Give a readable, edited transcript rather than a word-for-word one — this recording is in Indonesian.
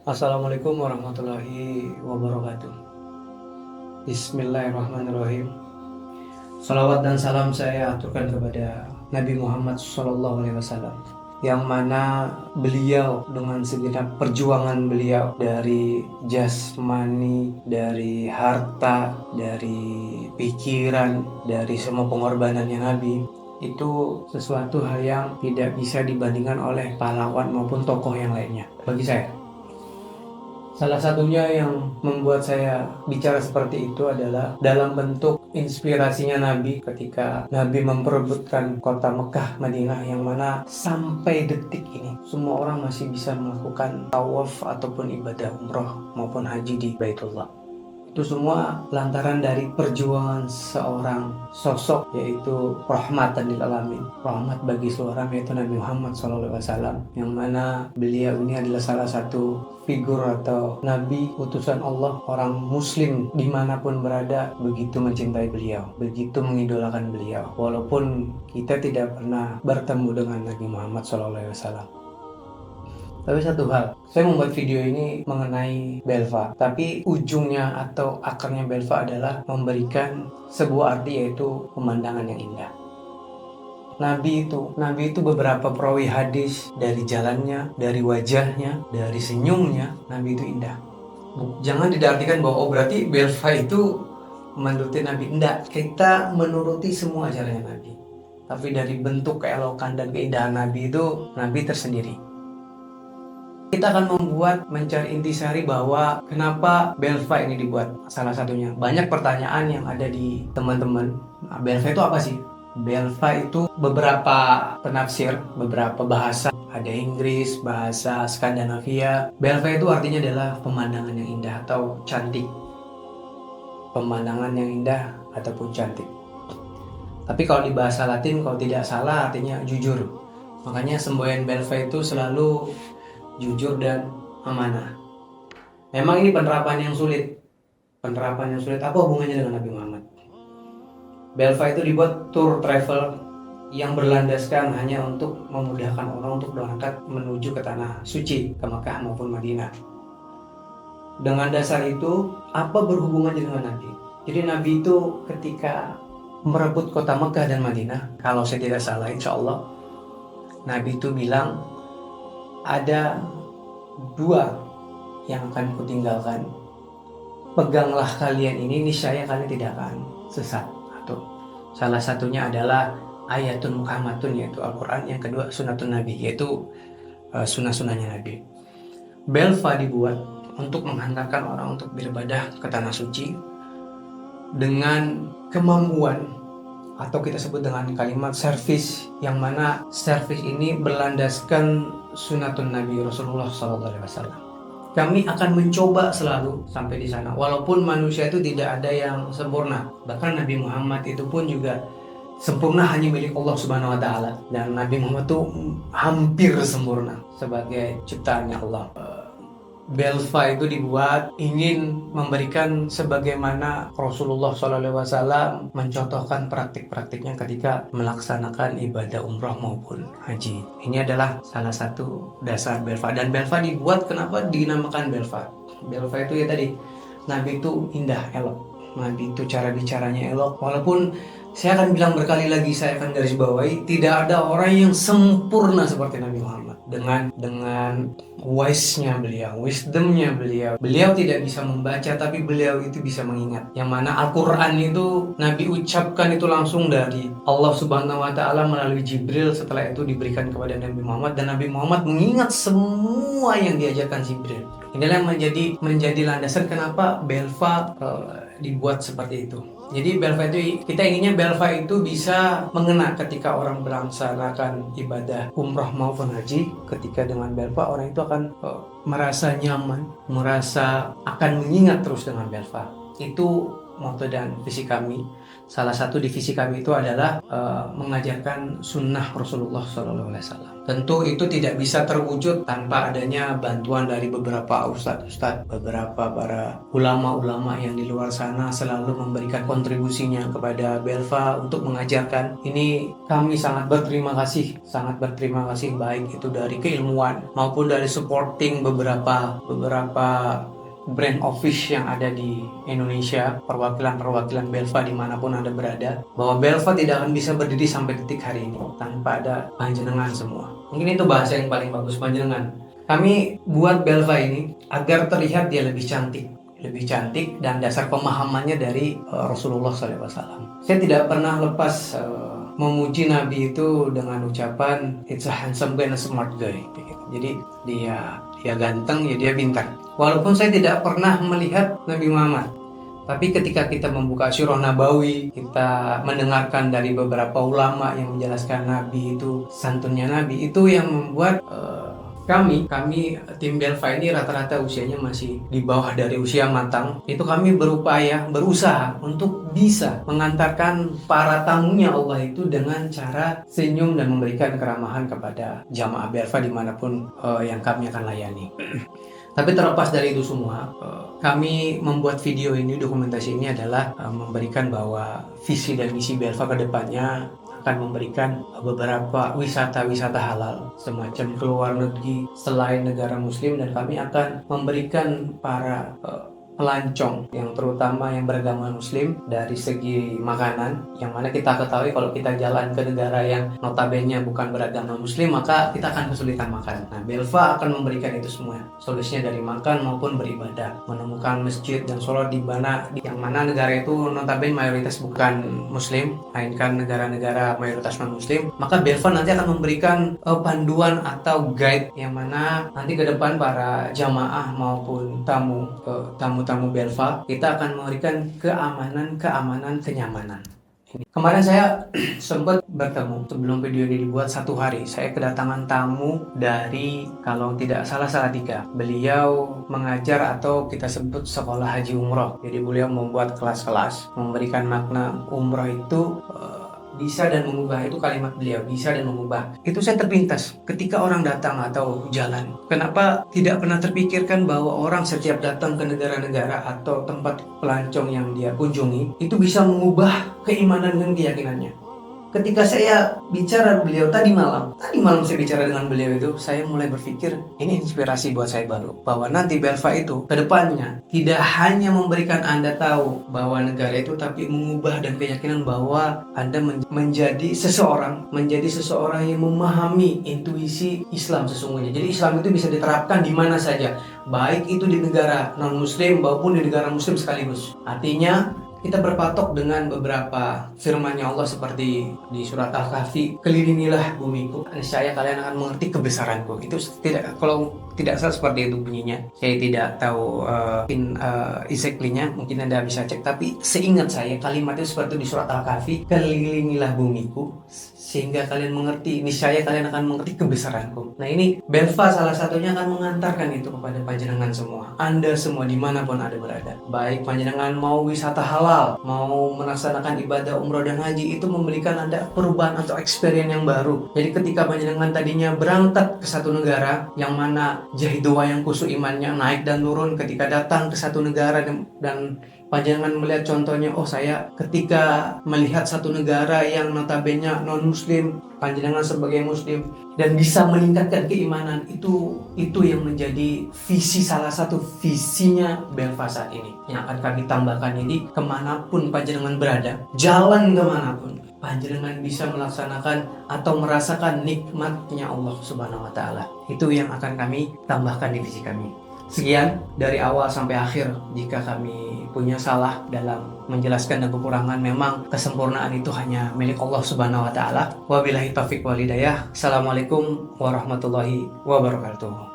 Assalamualaikum warahmatullahi wabarakatuh. Bismillahirrahmanirrahim. Salawat dan salam saya aturkan kepada Nabi Muhammad SAW, yang mana beliau dengan segenap perjuangan beliau dari jasmani, dari harta, dari pikiran, dari semua pengorbanannya Nabi, itu sesuatu hal yang tidak bisa dibandingkan oleh pahlawan maupun tokoh yang lainnya bagi saya. Salah satunya yang membuat saya bicara seperti itu adalah dalam bentuk inspirasinya Nabi ketika Nabi memperebutkan kota Mekah, Madinah, yang mana sampai detik ini semua orang masih bisa melakukan tawaf ataupun ibadah umroh maupun haji di Baitullah. Itu semua lantaran dari perjuangan seorang sosok, yaitu rahmatan lil alamin, rahmat bagi seluruh orang, yaitu Nabi Muhammad SAW, yang mana beliau ini adalah salah satu figur atau nabi utusan Allah. Orang muslim dimanapun berada begitu mencintai beliau, begitu mengidolakan beliau, walaupun kita tidak pernah bertemu dengan Nabi Muhammad SAW. Tapi satu hal, saya membuat video ini mengenai Belva, tapi ujungnya atau akarnya Belva adalah memberikan sebuah arti, yaitu pemandangan yang indah. Nabi itu beberapa perawi hadis, dari jalannya, dari wajahnya, dari senyumnya, Nabi itu indah. Jangan diartikan bahwa berarti Belva itu menuruti Nabi. Enggak, kita menuruti semua ajarannya Nabi. Tapi dari bentuk keelokan dan keindahan Nabi itu, Nabi tersendiri. Kita akan mencari intisari bahwa kenapa Belva ini dibuat. Salah satunya, banyak pertanyaan yang ada di teman-teman. Nah, Belva itu apa sih? Belva itu beberapa penafsir, beberapa bahasa. Ada Inggris, bahasa Skandinavia. Belva itu artinya adalah pemandangan yang indah atau cantik. Pemandangan yang indah ataupun cantik. Tapi kalau di bahasa Latin, kalau tidak salah, artinya jujur. Makanya semboyan Belva itu selalu jujur dan amanah. Memang ini penerapan yang sulit. Apa hubungannya dengan Nabi Muhammad? Belva itu dibuat tour travel yang berlandaskan hanya untuk memudahkan orang untuk berangkat menuju ke tanah suci, ke Makkah maupun Madinah. Dengan dasar itu, apa berhubungannya dengan Nabi? Jadi Nabi itu ketika merebut kota Makkah dan Madinah, kalau saya tidak salah, insya Allah, Nabi itu bilang, ada dua yang akan kutinggalkan. Peganglah kalian ini, niscaya kalian tidak akan sesat. Atau salah satunya adalah ayatun muhammadun, yaitu Al-Quran. Yang kedua sunnatun Nabi, yaitu sunnah-sunnahnya Nabi. Belva dibuat untuk menghantarkan orang untuk beribadah ke tanah suci dengan kemampuan, atau kita sebut dengan kalimat servis, yang mana servis ini berlandaskan sunnatun Nabi Rasulullah SAW. Kami akan mencoba selalu sampai di sana, walaupun manusia itu tidak ada yang sempurna. Bahkan Nabi Muhammad itu pun juga sempurna hanya milik Allah Subhanahu Wa Taala, dan Nabi Muhammad itu hampir sempurna sebagai ciptaannya Allah. Belva itu dibuat ingin memberikan sebagaimana Rasulullah SAW mencontohkan praktik-praktiknya ketika melaksanakan ibadah umroh maupun haji. Ini adalah salah satu dasar Belva. Dan Belva dibuat, kenapa dinamakan Belva? Belva itu ya tadi, Nabi itu indah, elok. Nabi itu cara bicaranya elok. Walaupun saya akan bilang berkali lagi, saya akan garis bawahi, tidak ada orang yang sempurna seperti Nabi Muhammad. Dengan wise-nya beliau, wisdom-nya beliau. Beliau tidak bisa membaca, tapi beliau itu bisa mengingat. Yang mana Al-Quran itu Nabi ucapkan itu langsung dari Allah Subhanahu Wa Taala melalui Jibril. Setelah itu diberikan kepada Nabi Muhammad, dan Nabi Muhammad mengingat semua yang diajarkan Jibril. Inilah yang menjadi landasan kenapa Belva dibuat seperti itu. Jadi Belva itu, kita inginnya Belva itu bisa mengena ketika orang melaksanakan ibadah umroh maupun haji. Ketika dengan Belva, orang itu akan merasa nyaman, merasa akan mengingat terus dengan Belva. Itu moto dan visi kami. salah satu divisi kami itu adalah mengajarkan sunnah Rasulullah SAW. Tentu itu tidak bisa terwujud tanpa adanya bantuan dari beberapa ustadz-ustadz, beberapa para ulama-ulama yang di luar sana selalu memberikan kontribusinya kepada Belva untuk mengajarkan. Ini kami sangat berterima kasih baik itu dari keilmuan maupun dari supporting beberapa brand office yang ada di Indonesia, perwakilan Belva dimanapun Anda berada, bahwa Belva tidak akan bisa berdiri sampai detik hari ini tanpa ada panjenengan semua. Mungkin itu bahasa yang paling bagus, panjenengan. Kami buat Belva ini agar terlihat dia lebih cantik dan dasar pemahamannya dari Rasulullah SAW. Saya tidak pernah lepas memuji Nabi itu dengan ucapan it's a handsome guy and a smart guy. Jadi dia ganteng, ya dia pintar. Walaupun saya tidak pernah melihat Nabi Muhammad, tapi ketika kita membuka Sirah Nabawi, kita mendengarkan dari beberapa ulama yang menjelaskan Nabi itu, santunnya Nabi, itu yang membuat kami tim Belva ini rata-rata usianya masih di bawah dari usia matang. Itu kami berusaha untuk bisa mengantarkan para tamunya Allah itu dengan cara senyum dan memberikan keramahan kepada jamaah Belva dimanapun yang kami akan layani. Tapi terlepas dari itu semua, kami membuat video ini, dokumentasi ini adalah memberikan bahwa visi dan misi Belva ke depannya akan memberikan beberapa wisata-wisata halal semacam ke luar negeri selain negara muslim, dan kami akan memberikan para pelancong yang terutama yang beragama muslim dari segi makanan, yang mana kita ketahui kalau kita jalan ke negara yang notabene bukan beragama muslim maka kita akan kesulitan makan. Nah, Belva akan memberikan itu semua, solusinya dari makan maupun beribadah, menemukan masjid dan sholat di mana yang mana negara itu notabene mayoritas bukan muslim, melainkan negara-negara mayoritas non muslim. Maka Belva nanti akan memberikan panduan atau guide yang mana nanti ke depan para jamaah maupun tamu Belva, kita akan memberikan keamanan, kenyamanan. Kemarin saya sempat bertemu sebelum video ini dibuat 1 hari. Saya kedatangan tamu dari, kalau tidak salah Salatiga. Beliau mengajar atau kita sebut sekolah haji umroh. Jadi beliau membuat kelas-kelas, memberikan makna umroh itu bisa dan mengubah, itu kalimat beliau, bisa dan mengubah. Itu saya terpintas ketika orang datang atau jalan. Kenapa tidak pernah terpikirkan bahwa orang setiap datang ke negara-negara atau tempat pelancong yang dia kunjungi itu bisa mengubah keimanan dan keyakinannya. Ketika saya bicara beliau tadi malam saya bicara dengan beliau itu, saya mulai berpikir ini inspirasi buat saya baru, bahwa nanti Belva itu ke depannya tidak hanya memberikan Anda tahu bahwa negara itu, tapi mengubah dan keyakinan bahwa Anda menjadi seseorang yang memahami intuisi Islam sesungguhnya. Jadi Islam itu bisa diterapkan di mana saja, baik itu di negara non muslim maupun di negara muslim sekaligus. Artinya kita berpatok dengan beberapa firman-Nya Allah seperti di surat Al-Kahfi, kelilingilah bumiku, niscaya kalian akan mengerti kebesaranku. Itu kalau tidak salah seperti itu bunyinya. Saya tidak tahu exactly-nya, mungkin Anda bisa cek, tapi seingat saya kalimatnya seperti di surat Al-Kahfi, kelilingilah bumiku sehingga kalian mengerti, niscaya kalian akan mengerti kebesaranku. Nah, ini Belva salah satunya akan mengantarkan itu kepada panjenengan semua, Anda semua dimanapun Anda berada. Baik panjenengan mau wisata halal, mau melaksanakan ibadah umroh dan haji, itu memberikan Anda perubahan atau experience yang baru. Jadi ketika panjenengan tadinya berangkat ke satu negara yang mana jahidwa yang khusyuk imannya naik dan turun, ketika datang ke satu negara dan panjenengan melihat contohnya, oh saya ketika melihat satu negara yang notabene non muslim, panjenengan sebagai muslim dan bisa meningkatkan keimanan, itu yang menjadi salah satu visinya Belva saat ini yang akan kami tambahkan. Ini kemanapun panjenengan berada, jalan kemanapun, panjenengan bisa melaksanakan atau merasakan nikmatnya Allah Subhanahu wa Ta'ala. Itu yang akan kami tambahkan di visi kami. Sekian dari awal sampai akhir. Jika kami punya salah dalam menjelaskan dan kekurangan, memang kesempurnaan itu hanya milik Allah Subhanahu wa Ta'ala. Wabillahi taufiq wal hidayah. Assalamualaikum warahmatullahi wabarakatuh.